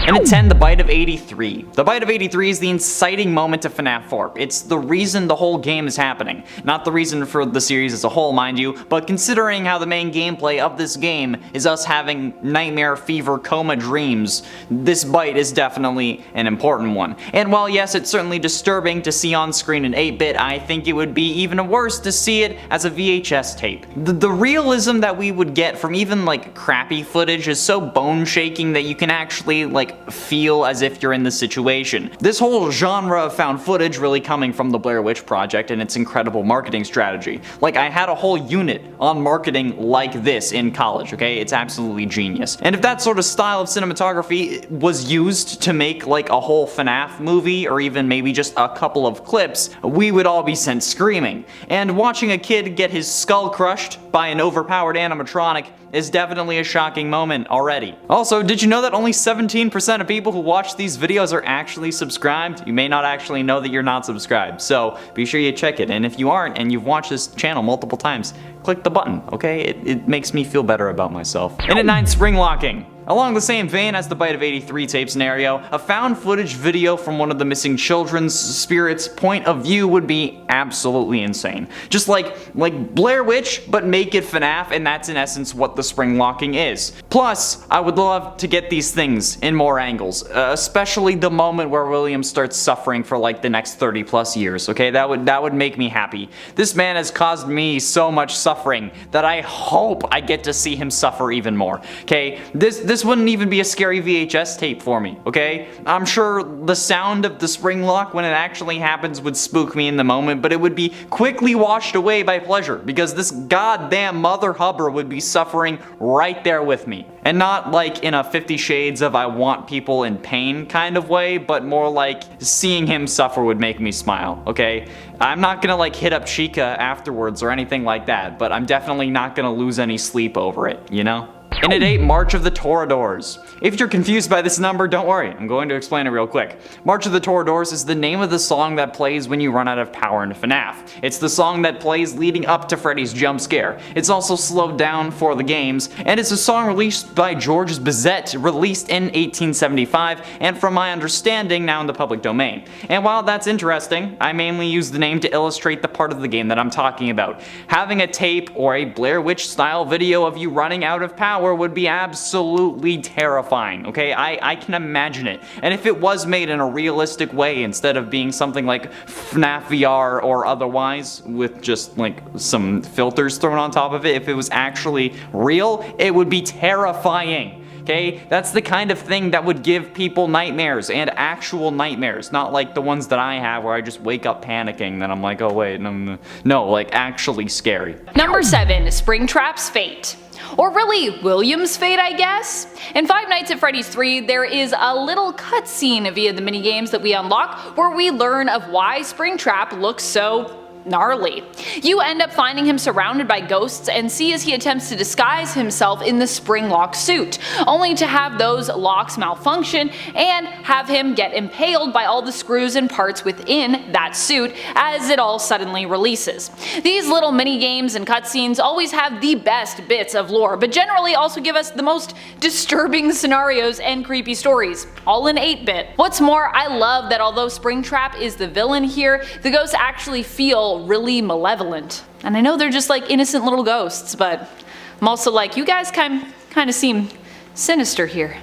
And at 10, the Bite of 83. The Bite of 83 is the inciting moment of FNAF 4. It's the reason the whole game is happening. Not the reason for the series as a whole, mind you, but considering how the main gameplay of this game is us having nightmare, fever, coma dreams, this bite is definitely an important one. And while yes, it's certainly disturbing to see on screen in 8-bit, I think it would be even worse to see it as a VHS tape. The realism that we would get from even like crappy footage is so bone-shaking that you can actually like feel as if you're in the situation. This whole genre of found footage really coming from the Blair Witch Project and its incredible marketing strategy. Like, I had a whole unit on marketing like this in college, okay? It's absolutely genius. And if that sort of style of cinematography was used to make like a whole FNAF movie, or even maybe just a couple of clips, we would all be sent screaming. And watching a kid get his skull crushed by an overpowered animatronic is definitely a shocking moment already. Also, did you know that only 17% of people who watch these videos are actually subscribed? You may not actually know that you're not subscribed, so be sure you check it. And if you aren't and you've watched this channel multiple times, click the button, okay? It makes me feel better about myself. And at 9, spring locking. Along the same vein as the Bite of 83 tape scenario, a found footage video from one of the missing children's spirits' point of view would be absolutely insane. Just like Blair Witch, but make it FNAF, and that's in essence what the spring locking is. Plus, I would love to get these things in more angles, especially the moment where William starts suffering for like the next 30+ years, okay? That would make me happy. This man has caused me so much suffering that I hope I get to see him suffer even more, okay? This wouldn't even be a scary VHS tape for me, okay? I'm sure the sound of the spring lock when it actually happens would spook me in the moment, but it would be quickly washed away by pleasure, because this goddamn mother hubber would be suffering right there with me. And not like in a 50 Shades of I want people in pain kind of way, but more like seeing him suffer would make me smile, okay? I'm not gonna like hit up Chica afterwards or anything like that, but I'm definitely not gonna lose any sleep over it, you know? And at 8, March of the Toreadors. If you're confused by this number, don't worry, I'm going to explain it real quick. March of the Toreadors is the name of the song that plays when you run out of power in FNAF. It's the song that plays leading up to Freddy's jump scare. It's also slowed down for the games, and it's a song released by Georges Bizet, released in 1875, and from my understanding, now in the public domain. And while that's interesting, I mainly use the name to illustrate the part of the game that I'm talking about. Having a tape or a Blair Witch style video of you running out of power would be absolutely terrifying, okay? I can imagine it. And if it was made in a realistic way instead of being something like FNAF VR or otherwise with just like some filters thrown on top of it, if it was actually real, it would be terrifying. Okay, that's the kind of thing that would give people nightmares, and actual nightmares, not like the ones that I have where I just wake up panicking, then I'm like, oh wait, no, like actually scary. Number 7, Springtrap's fate. Or really, William's fate, I guess? In Five Nights at Freddy's 3, there is a little cutscene via the minigames that we unlock where we learn of why Springtrap looks so gnarly. You end up finding him surrounded by ghosts and see as he attempts to disguise himself in the spring lock suit, only to have those locks malfunction and have him get impaled by all the screws and parts within that suit as it all suddenly releases. These little mini games and cutscenes always have the best bits of lore, but generally also give us the most disturbing scenarios and creepy stories, all in 8-bit. What's more, I love that although Springtrap is the villain here, the ghosts actually feel really malevolent. And I know they're just like innocent little ghosts, but I'm also like, you guys kind of seem sinister here.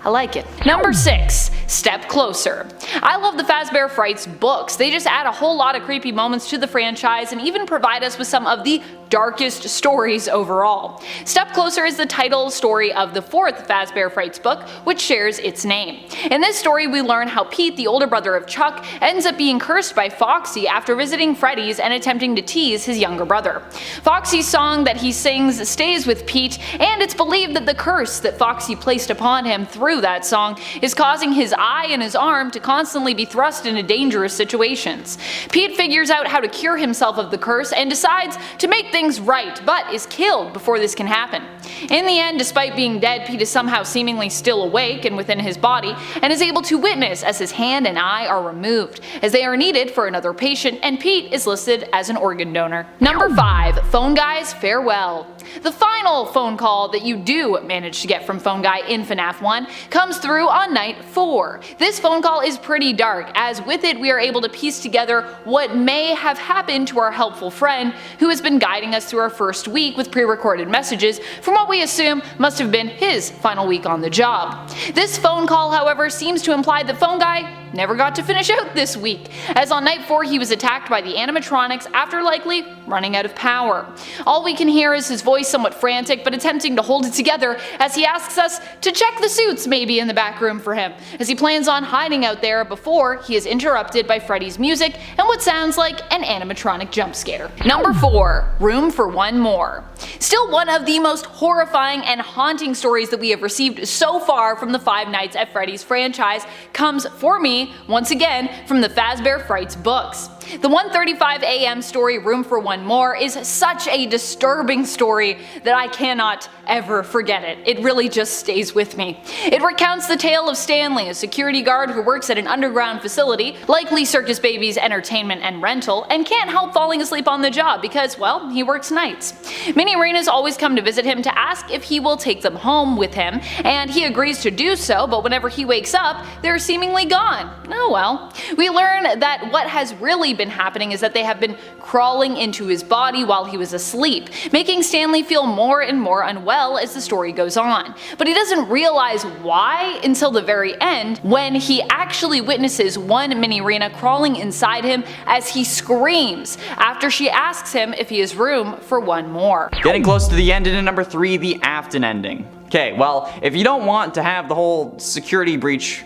I like it. Number 6, Step Closer. I love the Fazbear Frights books. They just add a whole lot of creepy moments to the franchise and even provide us with some of the darkest stories overall. Step Closer is the title story of the 4th Fazbear Frights book, which shares its name. In this story, we learn how Pete, the older brother of Chuck, ends up being cursed by Foxy after visiting Freddy's and attempting to tease his younger brother. Foxy's song that he sings stays with Pete, and it's believed that the curse that Foxy placed upon him through that song is causing his eye and his arm to constantly be thrust into dangerous situations. Pete figures out how to cure himself of the curse and decides to make things right, but is killed before this can happen. In the end, despite being dead, Pete is somehow seemingly still awake and within his body, and is able to witness as his hand and eye are removed, as they are needed for another patient, and Pete is listed as an organ donor. Number 5, Phone Guy's Farewell. The final phone call that you do manage to get from Phone Guy in FNAF 1 comes through on night 4. This phone call is pretty dark, as with it we are able to piece together what may have happened to our helpful friend who has been guiding us through our first week with pre-recorded messages from what we assume must have been his final week on the job. This phone call, however, seems to imply that Phone Guy never got to finish out this week, as on night 4 he was attacked by the animatronics after likely running out of power. All we can hear is his voice somewhat frantic but attempting to hold it together as he asks us to check the suits maybe in the back room for him, as he plans on hiding out there before he is interrupted by Freddy's music and what sounds like an animatronic jump scare. Number 4. Room for one more. Still one of the most horrifying and haunting stories that we have received so far from the Five Nights at Freddy's franchise comes, for me, once again, from the Fazbear Frights books. The 1:35 a.m. story Room for One More is such a disturbing story that I cannot ever forget it. It really just stays with me. It recounts the tale of Stanley, a security guard who works at an underground facility, likely Circus Baby's entertainment and rental, and can't help falling asleep on the job because, well, he works nights. Mini arenas always come to visit him to ask if he will take them home with him, and he agrees to do so, but whenever he wakes up, they're seemingly gone. Oh well. We learn that what has really been happening is that they have been crawling into his body while he was asleep, making Stanley feel more and more unwell as the story goes on. But he doesn't realize why until the very end, when he actually witnesses one mini arena crawling inside him as he screams after she asks him if he has room for one more. Getting close to the end, and at number 3, the Afton ending. Okay, well, if you don't want to have the whole security breach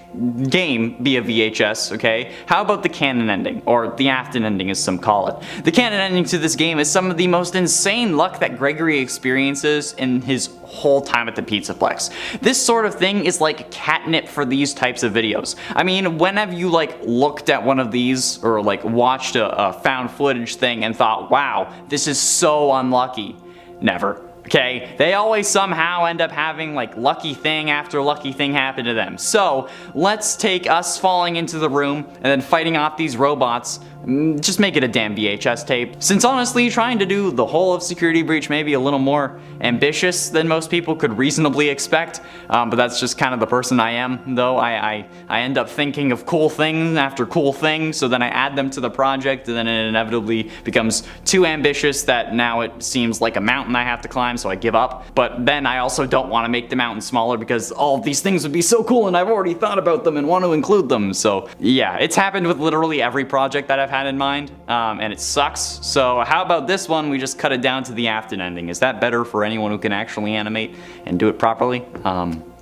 game be a VHS, okay, how about the canon ending, or the Afton ending as some call it. The canon ending to this game is some of the most insane luck that Gregory experiences in his whole time at the Pizzaplex. This sort of thing is like catnip for these types of videos. I mean, when have you like looked at one of these or like watched a found footage thing and thought, wow, this is so unlucky? Never. Okay, they always somehow end up having like lucky thing after lucky thing happen to them. So let's take us falling into the room and then fighting off these robots. Just make it a damn VHS tape. Since honestly, trying to do the whole of Security Breach may be a little more ambitious than most people could reasonably expect, but that's just kind of the person I am, though. I end up thinking of cool things after cool things, so then I add them to the project, and then it inevitably becomes too ambitious that now it seems like a mountain I have to climb, so I give up. But then I also don't want to make the mountain smaller because all of these things would be so cool and I've already thought about them and want to include them. So yeah, it's happened with literally every project that I've had in mind, and it sucks. So how about this one, we just cut it down to the Afton ending. Is that better for anyone who can actually animate and do it properly?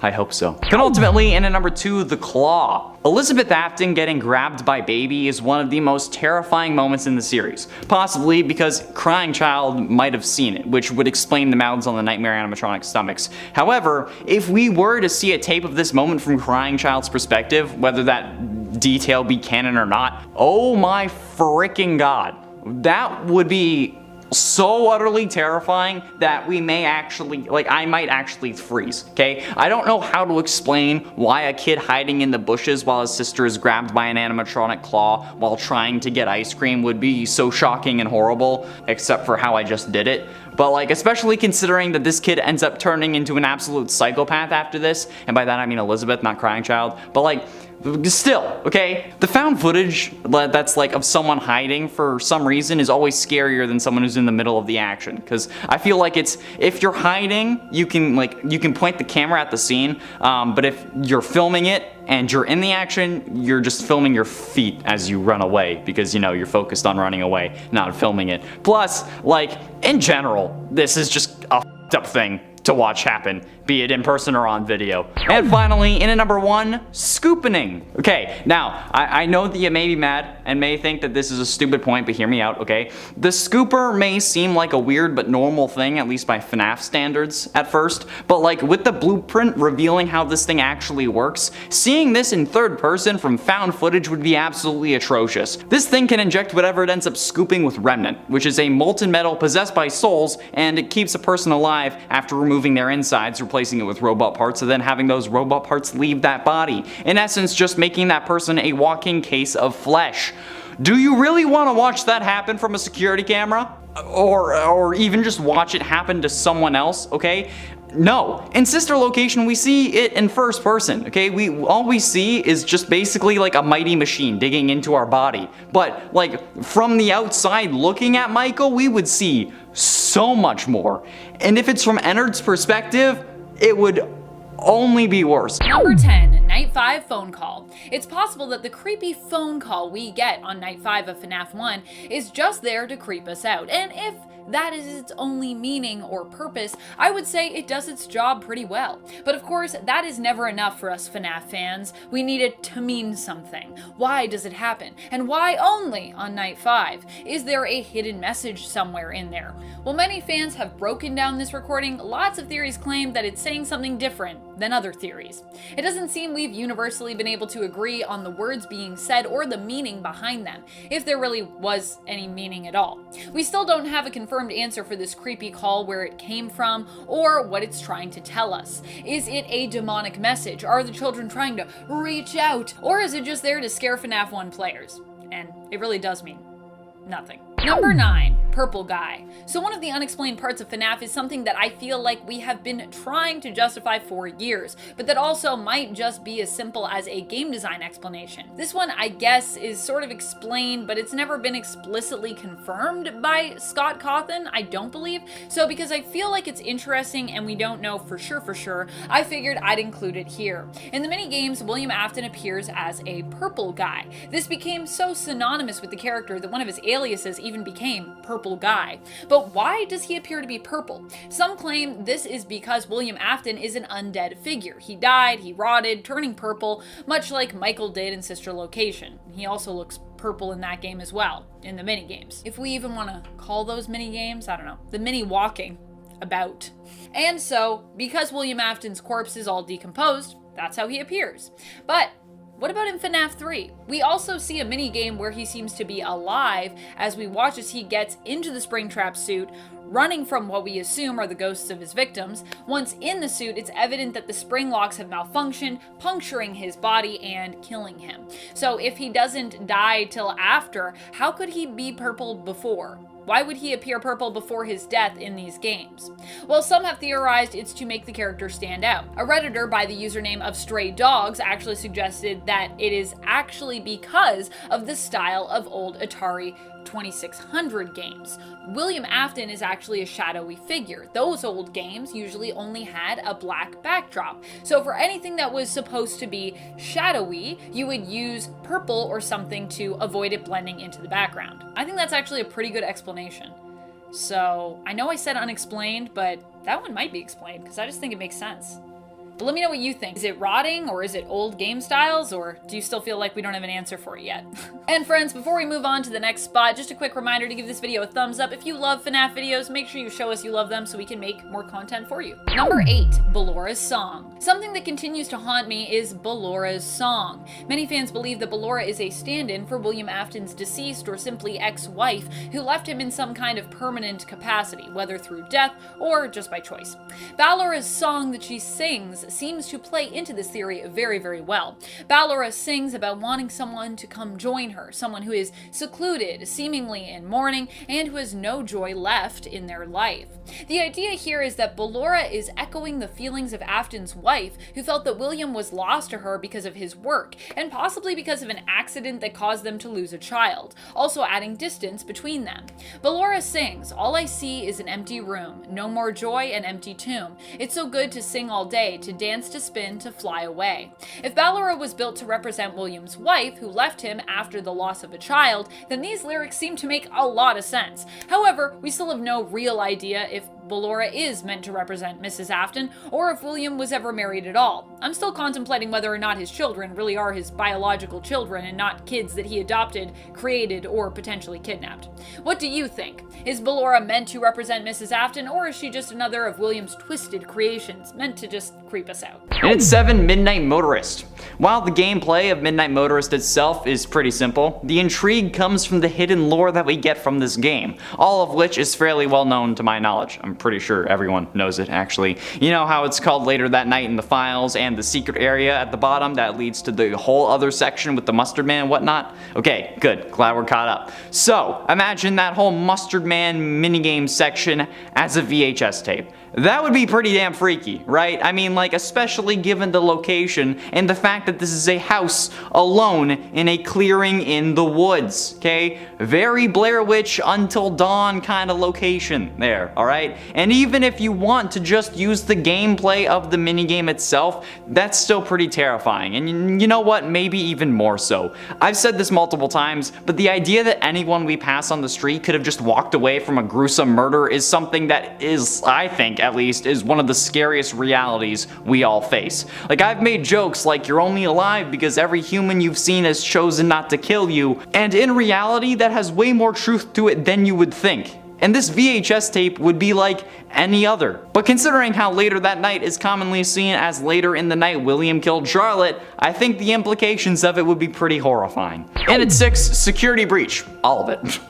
I hope so. Penultimately, in at number 2, the Claw. Elizabeth Afton getting grabbed by Baby is one of the most terrifying moments in the series, possibly because Crying Child might have seen it, which would explain the mouths on the nightmare animatronic stomachs. However, if we were to see a tape of this moment from Crying Child's perspective, whether that detail be canon or not, oh my freaking god, that would be so utterly terrifying that we may actually, like, I might actually freeze, okay? I don't know how to explain why a kid hiding in the bushes while his sister is grabbed by an animatronic claw while trying to get ice cream would be so shocking and horrible, except for how I just did it. But like, especially considering that this kid ends up turning into an absolute psychopath after this, and by that I mean Elizabeth, not Crying Child, but like, still, okay? The found footage that's like of someone hiding for some reason is always scarier than someone who's in the middle of the action, because I feel like it's, if you're hiding, you can point the camera at the scene, but if you're filming it and you're in the action, you're just filming your feet as you run away, because you know you're focused on running away, not filming it. Plus, like, in general, this is just a f***ed up thing to watch happen, be it in person or on video. And finally, in at number 1, scoopening. Okay, now, I know that you may be mad and may think that this is a stupid point, but hear me out, okay? The scooper may seem like a weird but normal thing, at least by FNAF standards at first, but like with the blueprint revealing how this thing actually works, seeing this in third person from found footage would be absolutely atrocious. This thing can inject whatever it ends up scooping with Remnant, which is a molten metal possessed by souls, and it keeps a person alive after removing their insides, replacing it with robot parts, and then having those robot parts leave that body. In essence, just making that person a walking case of flesh. Do you really want to watch that happen from a security camera? or even just watch it happen to someone else, okay? No. In Sister Location, we see it in first person, okay? All we see is just basically like a mighty machine digging into our body. But like from the outside looking at Michael, we would see so much more. And if it's from Ennard's perspective, it would only be worse. Number 10, Night 5 phone call. It's possible that the creepy phone call we get on Night 5 of FNAF 1 is just there to creep us out. And if that is its only meaning or purpose, I would say it does its job pretty well. But of course, that is never enough for us FNAF fans. We need it to mean something. Why does it happen? And why only on Night 5? Is there a hidden message somewhere in there? While many fans have broken down this recording, lots of theories claim that it's saying something different than other theories. It doesn't seem we've universally been able to agree on the words being said or the meaning behind them, if there really was any meaning at all. We still don't have a confirmed answer for this creepy call, where it came from, or what it's trying to tell us. Is it a demonic message? Are the children trying to reach out? Or is it just there to scare FNAF 1 players? And it really does mean nothing. Number 9, Purple Guy. So one of the unexplained parts of FNAF is something that I feel like we have been trying to justify for years, but that also might just be as simple as a game design explanation. This one, I guess, is sort of explained, but it's never been explicitly confirmed by Scott Cawthon, I don't believe. So because I feel like it's interesting and we don't know for sure, I figured I'd include it here. In the mini games, William Afton appears as a purple guy. This became so synonymous with the character that one of his aliases even became Purple Guy. But why does he appear to be purple? Some claim this is because William Afton is an undead figure. He died, he rotted, turning purple, much like Michael did in Sister Location. He also looks purple in that game as well, in the mini games. If we even want to call those mini games, I don't know, the mini walking about. And so, because William Afton's corpse is all decomposed, that's how he appears. But what about in FNAF 3? We also see a mini game where he seems to be alive as we watch as he gets into the Springtrap suit, running from what we assume are the ghosts of his victims. Once in the suit, it's evident that the spring locks have malfunctioned, puncturing his body and killing him. So if he doesn't die till after, how could he be purple before? Why would he appear purple before his death in these games? Well, some have theorized it's to make the character stand out. A Redditor by the username of Stray Dogs actually suggested that it is actually because of the style of old Atari 2600 games. William Afton is actually a shadowy figure. Those old games usually only had a black backdrop. So for anything that was supposed to be shadowy, you would use purple or something to avoid it blending into the background. I think that's actually a pretty good explanation. So I know I said unexplained, but that one might be explained because I just think it makes sense. But let me know what you think. Is it rotting, or is it old game styles, or do you still feel like we don't have an answer for it yet? And friends, before we move on to the next spot, just a quick reminder to give this video a thumbs up. If you love FNAF videos, make sure you show us you love them so we can make more content for you. Number 8, Bellora's Song. Something that continues to haunt me is Bellora's Song. Many fans believe that Bellora is a stand-in for William Afton's deceased or simply ex-wife, who left him in some kind of permanent capacity, whether through death or just by choice. Bellora's song that she sings seems to play into this theory very well. Bellora sings about wanting someone to come join her, someone who is secluded, seemingly in mourning, and who has no joy left in their life. The idea here is that Bellora is echoing the feelings of Afton's wife, who felt that William was lost to her because of his work, and possibly because of an accident that caused them to lose a child, also adding distance between them. Bellora sings, "All I see is an empty room, no more joy, an empty tomb. It's so good to sing all day, to dance, to spin, to fly away." If Bellora was built to represent William's wife, who left him after the loss of a child, then these lyrics seem to make a lot of sense. However, we still have no real idea if Bellora is meant to represent Mrs. Afton, or if William was ever married at all. I'm still contemplating whether or not his children really are his biological children and not kids that he adopted, created, or potentially kidnapped. What do you think? Is Bellora meant to represent Mrs. Afton, or is she just another of William's twisted creations, meant to just creep us out? And it's 7, Midnight Motorist. While the gameplay of Midnight Motorist itself is pretty simple, the intrigue comes from the hidden lore that we get from this game, all of which is fairly well known to my knowledge. I'm pretty sure everyone knows it, actually. You know how it's called later that night in the files, and the secret area at the bottom that leads to the whole other section with the Mustard Man and whatnot? Okay, good. Glad we're caught up. So, imagine that whole Mustard Man minigame section as a VHS tape. That would be pretty damn freaky, right? I mean, like, especially given the location and the fact that this is a house alone in a clearing in the woods, okay? Very Blair Witch Until Dawn kind of location there, alright? And even if you want to just use the gameplay of the minigame itself, that's still pretty terrifying. And you know what? Maybe even more so. I've said this multiple times, but the idea that anyone we pass on the street could have just walked away from a gruesome murder is something that is, I think, at least, is one of the scariest realities we all face. Like, I've made jokes like you're only alive because every human you've seen has chosen not to kill you, and in reality that has way more truth to it than you would think. And this VHS tape would be like any other. But considering how later that night is commonly seen as later in the night William killed Charlotte, I think the implications of it would be pretty horrifying. And at 6, security breach. All of it.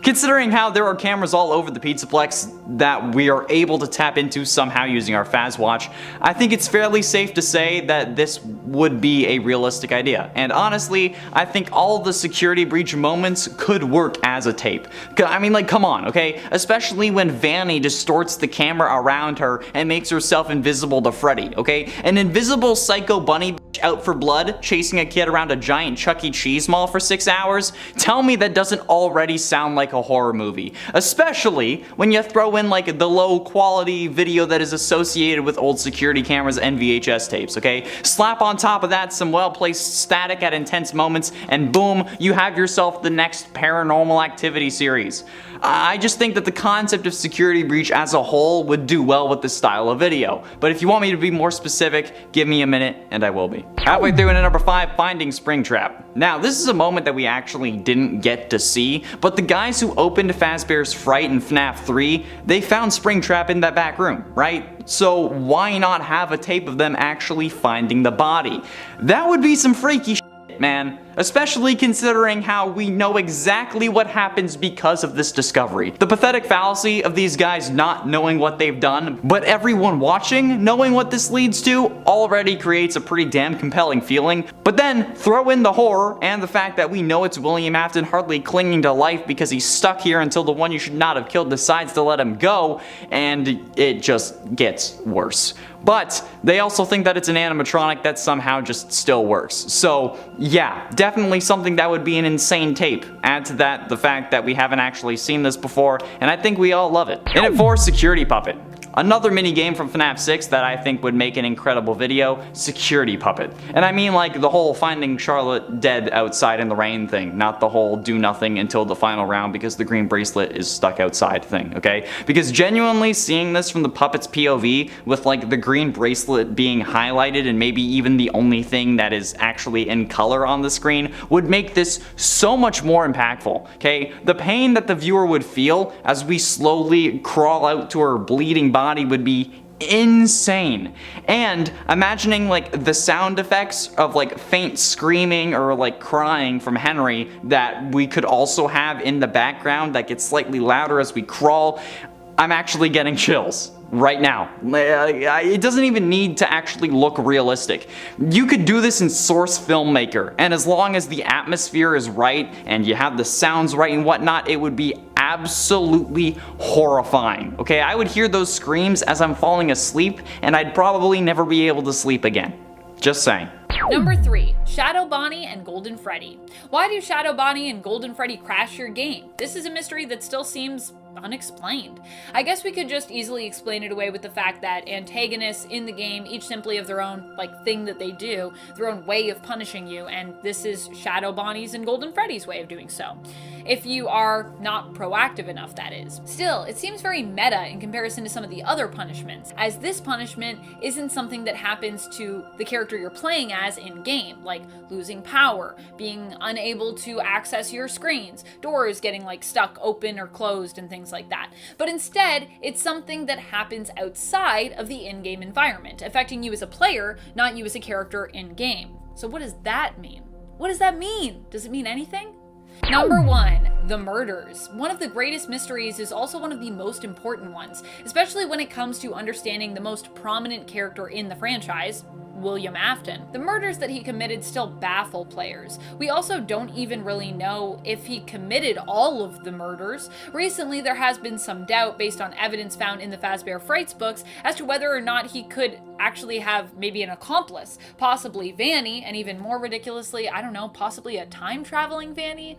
Considering how there are cameras all over the Pizzaplex that we are able to tap into somehow using our Fazwatch, I think it's fairly safe to say that this would be a realistic idea. And honestly, I think all the security breach moments could work as a tape. I mean, like, come on, okay? Especially when Vanny distorts the camera around her and makes herself invisible to Freddy, okay? An invisible psycho bunny out for blood, chasing a kid around a giant Chuck E. Cheese mall for 6 hours? Tell me that doesn't already sound like a horror movie. Especially when you throw in like the low quality video that is associated with old security cameras and VHS tapes, okay? Slap on top of that some well-placed static at intense moments, and boom, you have yourself the next Paranormal Activity series. I just think that the concept of security breach as a whole would do well with this style of video. But if you want me to be more specific, give me a minute and I will be. Halfway through into number 5, finding Springtrap. Now, this is a moment that we actually didn't get to see, but the guys who opened Fazbear's Fright in FNAF 3, they found Springtrap in that back room, right? So why not have a tape of them actually finding the body? That would be some freaky shit, man. Especially considering how we know exactly what happens because of this discovery. The pathetic fallacy of these guys not knowing what they've done, but everyone watching knowing what this leads to, already creates a pretty damn compelling feeling. But then throw in the horror and the fact that we know it's William Afton hardly clinging to life because he's stuck here until the one you should not have killed decides to let him go, and it just gets worse. But they also think that it's an animatronic that somehow just still works. So yeah, definitely something that would be an insane tape. Add to that the fact that we haven't actually seen this before, and I think we all love it. And at 4, Security Puppet. Another minigame from FNAF 6 that I think would make an incredible video, Security Puppet. And I mean like the whole finding Charlotte dead outside in the rain thing, not the whole do nothing until the final round because the green bracelet is stuck outside thing, okay? Because genuinely seeing this from the puppet's POV with like the green bracelet being highlighted and maybe even the only thing that is actually in color on the screen would make this so much more impactful, okay? The pain that the viewer would feel as we slowly crawl out to her bleeding body would be insane. And imagining like the sound effects of like faint screaming or like crying from Henry that we could also have in the background that gets slightly louder as we crawl, I'm actually getting chills right now. It doesn't even need to actually look realistic. You could do this in Source Filmmaker, and as long as the atmosphere is right and you have the sounds right and whatnot, it would be absolutely horrifying. Okay, I would hear those screams as I'm falling asleep, and I'd probably never be able to sleep again. Just saying. Number 3, Shadow Bonnie and Golden Freddy. Why do Shadow Bonnie and Golden Freddy crash your game? This is a mystery that still seems unexplained. I guess we could just easily explain it away with the fact that antagonists in the game each simply have their own thing that they do, their own way of punishing you, and this is Shadow Bonnie's and Golden Freddy's way of doing so. If you are not proactive enough, that is. Still, it seems very meta in comparison to some of the other punishments, as this punishment isn't something that happens to the character you're playing as in-game, like losing power, being unable to access your screens, doors getting stuck open or closed and things like that. But instead, it's something that happens outside of the in-game environment, affecting you as a player, not you as a character in-game. So what does that mean? What does that mean? Does it mean anything? Number 1. The murders. One of the greatest mysteries is also one of the most important ones, especially when it comes to understanding the most prominent character in the franchise, William Afton. The murders that he committed still baffle players. We also don't even really know if he committed all of the murders. Recently, there has been some doubt based on evidence found in the Fazbear Frights books as to whether or not he could actually have maybe an accomplice, possibly Vanny, and even more ridiculously, I don't know, possibly a time-traveling Vanny?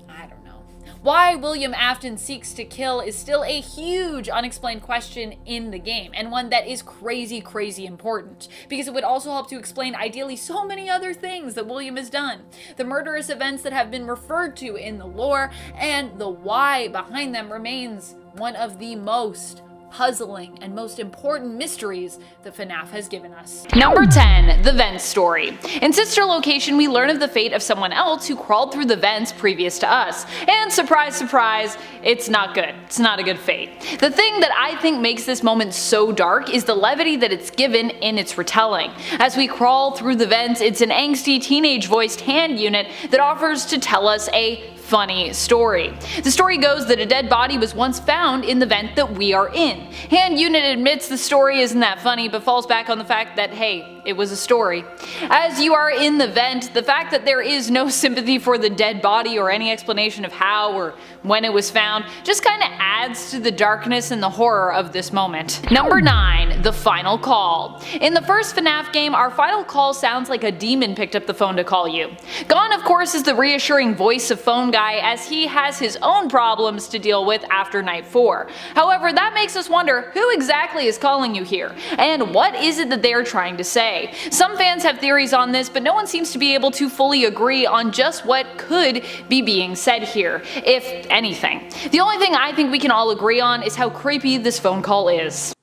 I don't know. Why William Afton seeks to kill is still a huge unexplained question in the game, and one that is crazy, crazy important, because it would also help to explain ideally so many other things that William has done. The murderous events that have been referred to in the lore, and the why behind them remains one of the most puzzling and most important mysteries that FNAF has given us. Number 10. The Vent Story. In Sister Location, we learn of the fate of someone else who crawled through the vents previous to us. And surprise, surprise, it's not good. It's not a good fate. The thing that I think makes this moment so dark is the levity that it's given in its retelling. As we crawl through the vents, it's an angsty teenage-voiced hand unit that offers to tell us a funny story. The story goes that a dead body was once found in the vent that we are in. Hand Unit admits the story isn't that funny, but falls back on the fact that, hey, it was a story. As you are in the vent, the fact that there is no sympathy for the dead body or any explanation of how or when it was found just kinda adds to the darkness and the horror of this moment. Number 9. The Final Call. In the first FNAF game, our final call sounds like a demon picked up the phone to call you. Gone, of course, is the reassuring voice of Phone Guy, as he has his own problems to deal with after Night 4. However, that makes us wonder who exactly is calling you here, and what is it that they are trying to say. Some fans have theories on this, but no one seems to be able to fully agree on just what could be being said here, if anything. The only thing I think we can all agree on is how creepy this phone call is.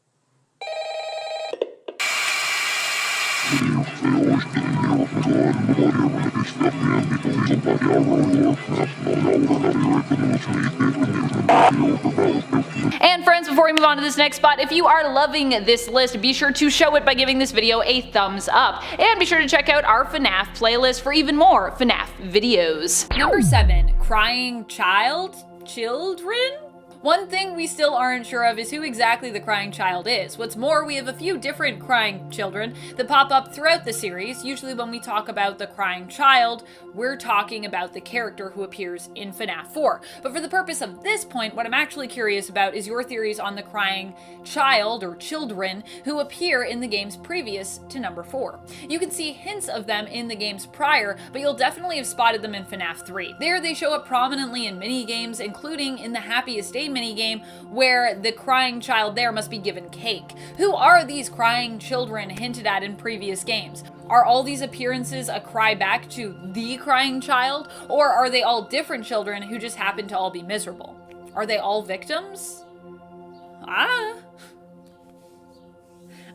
And friends, before we move on to this next spot, if you are loving this list, be sure to show it by giving this video a thumbs up. And be sure to check out our FNAF playlist for even more FNAF videos. Number 7. Crying Children? One thing we still aren't sure of is who exactly the crying child is. What's more, we have a few different crying children that pop up throughout the series. Usually when we talk about the crying child, we're talking about the character who appears in FNAF 4. But for the purpose of this point, what I'm actually curious about is your theories on the crying child or children who appear in the games previous to number 4. You can see hints of them in the games prior, but you'll definitely have spotted them in FNAF 3. There they show up prominently in mini-games, including in the Happiest Day minigame, where the crying child there must be given cake. Who are these crying children hinted at in previous games? Are all these appearances a cry back to the crying child, or are they all different children who just happen to all be miserable? Are they all victims? I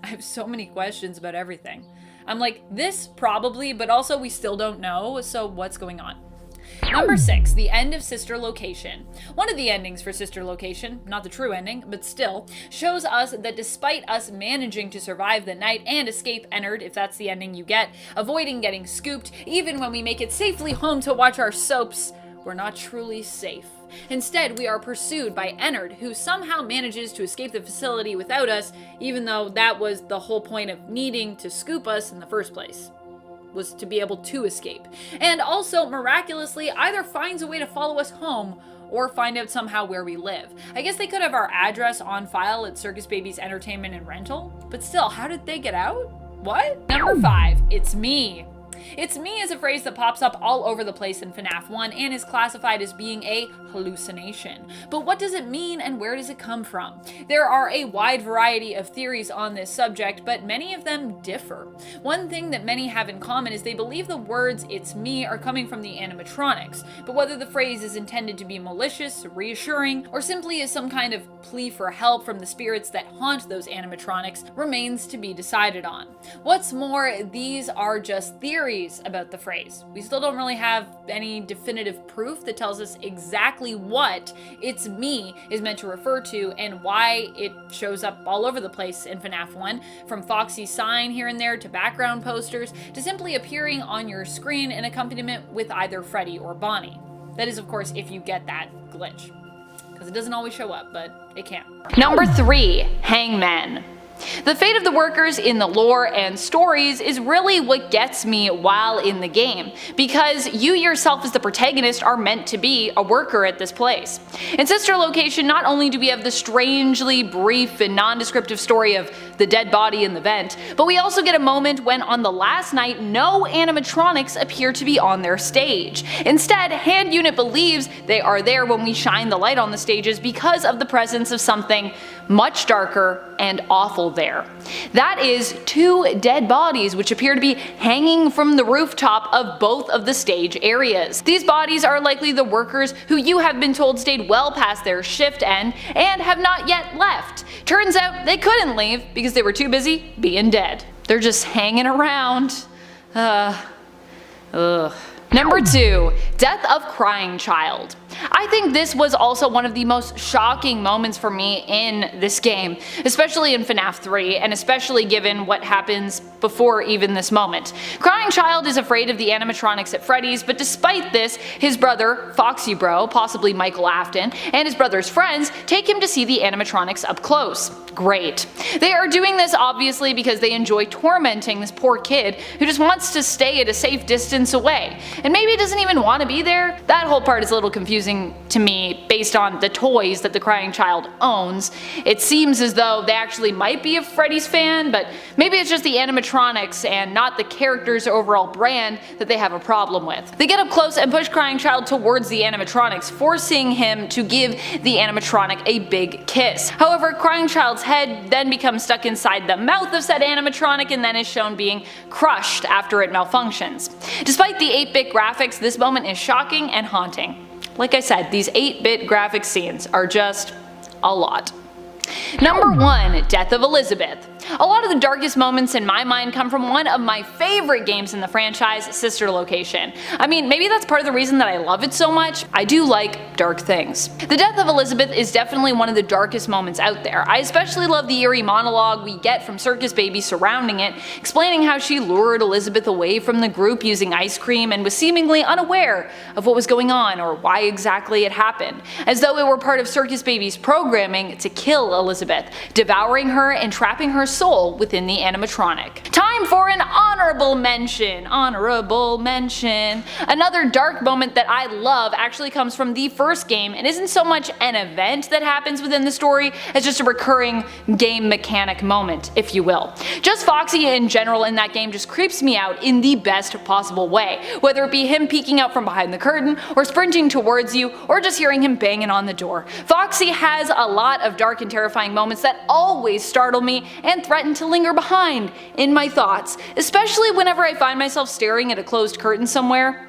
have so many questions about everything. I'm like, this probably, but also we still don't know, so what's going on? Number 6, the end of Sister Location. One of the endings for Sister Location, not the true ending, but still, shows us that despite us managing to survive the night and escape Ennard, if that's the ending you get, avoiding getting scooped, even when we make it safely home to watch our soaps, we're not truly safe. Instead, we are pursued by Ennard, who somehow manages to escape the facility without us, even though that was the whole point of needing to scoop us in the first place, was to be able to escape. And also, miraculously, either finds a way to follow us home or find out somehow where we live. I guess they could have our address on file at Circus Baby's Entertainment and Rental, but still, how did they get out? What? Number 5, it's me. It's me is a phrase that pops up all over the place in FNAF 1 and is classified as being a hallucination. But what does it mean and where does it come from? There are a wide variety of theories on this subject, but many of them differ. One thing that many have in common is they believe the words "it's me" are coming from the animatronics, but whether the phrase is intended to be malicious, reassuring, or simply is some kind of plea for help from the spirits that haunt those animatronics remains to be decided on. What's more, these are just theories about the phrase. We still don't really have any definitive proof that tells us exactly what "it's me" is meant to refer to and why it shows up all over the place in FNAF 1, from Foxy's sign here and there to background posters to simply appearing on your screen in accompaniment with either Freddy or Bonnie. That is, of course, if you get that glitch. Because it doesn't always show up, but it can. Number 3. Hangman. The fate of the workers in the lore and stories is really what gets me while in the game, because you yourself as the protagonist are meant to be a worker at this place. In Sister Location, not only do we have the strangely brief and nondescriptive story of the dead body in the vent, but we also get a moment when on the last night no animatronics appear to be on their stage. Instead, Hand Unit believes they are there when we shine the light on the stages because of the presence of something much darker and awful there. That is 2 dead bodies which appear to be hanging from the rooftop of both of the stage areas. These bodies are likely the workers who you have been told stayed well past their shift end and have not yet left. Turns out they couldn't leave because they were too busy being dead. They're just hanging around. Number 2. Death of Crying Child. I think this was also one of the most shocking moments for me in this game, especially in FNAF 3, and especially given what happens before even this moment. Crying Child is afraid of the animatronics at Freddy's, but despite this, his brother, Foxy Bro, possibly Michael Afton, and his brother's friends take him to see the animatronics up close. Great. They are doing this obviously because they enjoy tormenting this poor kid who just wants to stay at a safe distance away, and maybe doesn't even want to be there. That whole part is a little confusing to me based on the toys that the Crying Child owns. It seems as though they actually might be a Freddy's fan, but maybe it's just the animatronics and not the character's overall brand that they have a problem with. They get up close and push Crying Child towards the animatronics, forcing him to give the animatronic a big kiss. However, Crying Child's head then becomes stuck inside the mouth of said animatronic and then is shown being crushed after it malfunctions. Despite the 8-bit graphics, this moment is shocking and haunting. Like I said, these 8-bit graphic scenes are just a lot. Number 1. Death of Elizabeth. A lot of the darkest moments in my mind come from one of my favorite games in the franchise, Sister Location. I mean, maybe that's part of the reason that I love it so much. I do like dark things. The death of Elizabeth is definitely one of the darkest moments out there. I especially love the eerie monologue we get from Circus Baby surrounding it, explaining how she lured Elizabeth away from the group using ice cream and was seemingly unaware of what was going on or why exactly it happened, as though it were part of Circus Baby's programming to kill Elizabeth, devouring her and trapping her soul within the animatronic. Time for an honorable mention. Honorable mention. Another dark moment that I love actually comes from the first game and isn't so much an event that happens within the story as just a recurring game mechanic moment, if you will. Just Foxy in general in that game just creeps me out in the best possible way, whether it be him peeking out from behind the curtain or sprinting towards you or just hearing him banging on the door. Foxy has a lot of dark and terrifying moments that always startle me and threaten to linger behind in my thoughts, especially whenever I find myself staring at a closed curtain somewhere.